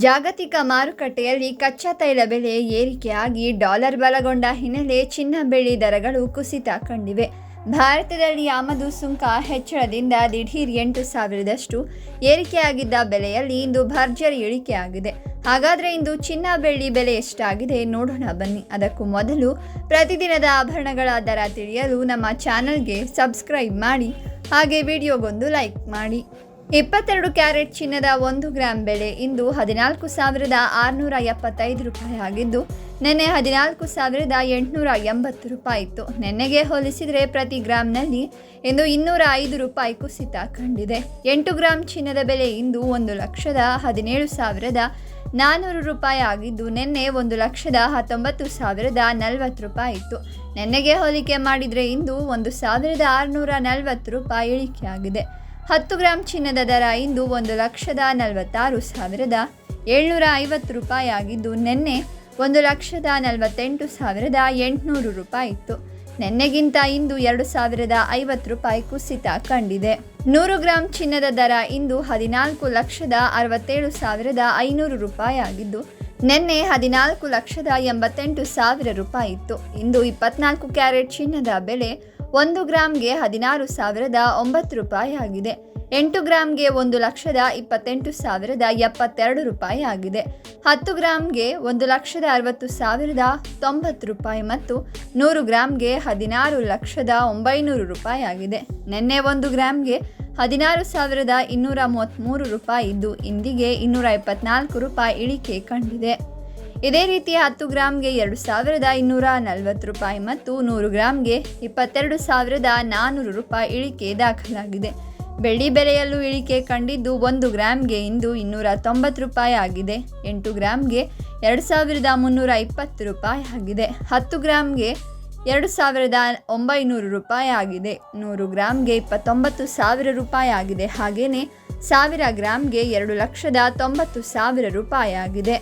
ಜಾಗತಿಕ ಮಾರುಕಟ್ಟೆಯಲ್ಲಿ ಕಚ್ಚಾ ತೈಲ ಬೆಲೆ ಏರಿಕೆಯಾಗಿ ಡಾಲರ್ ಬಲಗೊಂಡ ಹಿನ್ನೆಲೆ ಚಿನ್ನ ಬೆಳ್ಳಿ ದರಗಳು ಕುಸಿತ ಕಂಡಿವೆ. ಭಾರತದಲ್ಲಿ ಆಮದು ಸುಂಕ ಹೆಚ್ಚಳದಿಂದ ದಿಢೀರ್ 8,000ದಷ್ಟು ಏರಿಕೆಯಾಗಿದ್ದ ಬೆಲೆಯಲ್ಲಿ ಇಂದು ಭರ್ಜರಿ ಇಳಿಕೆಯಾಗಿದೆ. ಹಾಗಾದರೆ ಇಂದು ಚಿನ್ನ ಬೆಳ್ಳಿ ಬೆಲೆ ಎಷ್ಟಾಗಿದೆ ನೋಡೋಣ ಬನ್ನಿ. ಅದಕ್ಕೂ ಮೊದಲು ಪ್ರತಿದಿನದ ಆಭರಣಗಳ ದರ ತಿಳಿಯಲು ನಮ್ಮ ಚಾನಲ್ಗೆ ಸಬ್ಸ್ಕ್ರೈಬ್ ಮಾಡಿ, ಹಾಗೆ ವಿಡಿಯೋಗೊಂದು ಲೈಕ್ ಮಾಡಿ. 22 ಕ್ಯಾರೆಟ್ ಚಿನ್ನದ 1 ಗ್ರಾಂ ಬೆಲೆ ಇಂದು 14,675 ರೂಪಾಯಿ ಆಗಿದ್ದು, ನಿನ್ನೆ 14,880 ರೂಪಾಯಿ ಇತ್ತು. ನಿನ್ನೆಗೆ ಹೋಲಿಸಿದರೆ ಪ್ರತಿ ಗ್ರಾಂನಲ್ಲಿ ಇಂದು 205 ರೂಪಾಯಿ ಕುಸಿತ ಕಂಡಿದೆ. 8 ಗ್ರಾಂ ಚಿನ್ನದ ಬೆಲೆ ಇಂದು 1,17,400 ರೂಪಾಯಿ ಆಗಿದ್ದು, ನಿನ್ನೆ 1,19,040 ರೂಪಾಯಿ ಇತ್ತು. ನಿನ್ನೆಗೆ ಹೋಲಿಕೆ ಮಾಡಿದರೆ ಇಂದು 1,640 ರೂಪಾಯಿ ಇಳಿಕೆಯಾಗಿದೆ. 10 ಗ್ರಾಂ ಚಿನ್ನದ ದರ ಇಂದು 1,46,750 ರೂಪಾಯಿ ಆಗಿದ್ದು, ನಿನ್ನೆ 1,48,800 ರೂಪಾಯಿ ಇತ್ತು. ನಿನ್ನೆಗಿಂತ ಇಂದು 2,050 ರೂಪಾಯಿ ಕುಸಿತ ಕಂಡಿದೆ. 100 ಗ್ರಾಂ ಚಿನ್ನದ ದರ ಇಂದು 14,67,500 ರೂಪಾಯಿ ಆಗಿದ್ದು, ನಿನ್ನೆ 14,88,000 ರೂಪಾಯಿ ಇತ್ತು. ಇಂದು 24 ಕ್ಯಾರೆಟ್ ಚಿನ್ನದ ಬೆಲೆ 1 ಗ್ರಾಂಗೆ 16,009 ರೂಪಾಯಿ ಆಗಿದೆ. 8 ಗ್ರಾಂಗೆ 1,28,072 ರೂಪಾಯಿ ಆಗಿದೆ. 10 ಗ್ರಾಂಗೆ 1,60,090 ರೂಪಾಯಿ ಮತ್ತು 100 ಗ್ರಾಂಗೆ 16,900 ರೂಪಾಯಿ ಆಗಿದೆ. ನಿನ್ನೆ 1 ಗ್ರಾಂಗೆ 16,233 ರೂಪಾಯಿ ಇದ್ದು, ಇಂದಿಗೆ 224 ರೂಪಾಯಿ ಇಳಿಕೆ ಕಂಡಿದೆ. ಇದೇ ರೀತಿ 10 ಗ್ರಾಂಗೆ 2,240 ರೂಪಾಯಿ ಮತ್ತು 100 ಗ್ರಾಂಗೆ 22,400 ರೂಪಾಯಿ ಇಳಿಕೆ ದಾಖಲಾಗಿದೆ. ಬೆಳ್ಳಿ ಬೆಲೆಯಲ್ಲೂ ಇಳಿಕೆ ಕಂಡಿದ್ದು, 1 ಗ್ರಾಂಗೆ ಇಂದು 290 ರೂಪಾಯಿ ಆಗಿದೆ. 8 ಗ್ರಾಂಗೆ 2,320 ರೂಪಾಯಿ ಆಗಿದೆ. 10 ಗ್ರಾಂಗೆ 2,900 ರೂಪಾಯಿ ಆಗಿದೆ. 100 ಗ್ರಾಂಗೆ 29,000 ರೂಪಾಯಿ ಆಗಿದೆ. ಹಾಗೆಯೇ 1,000 ಗ್ರಾಂಗೆ 2,90,000 ರೂಪಾಯಿ ಆಗಿದೆ.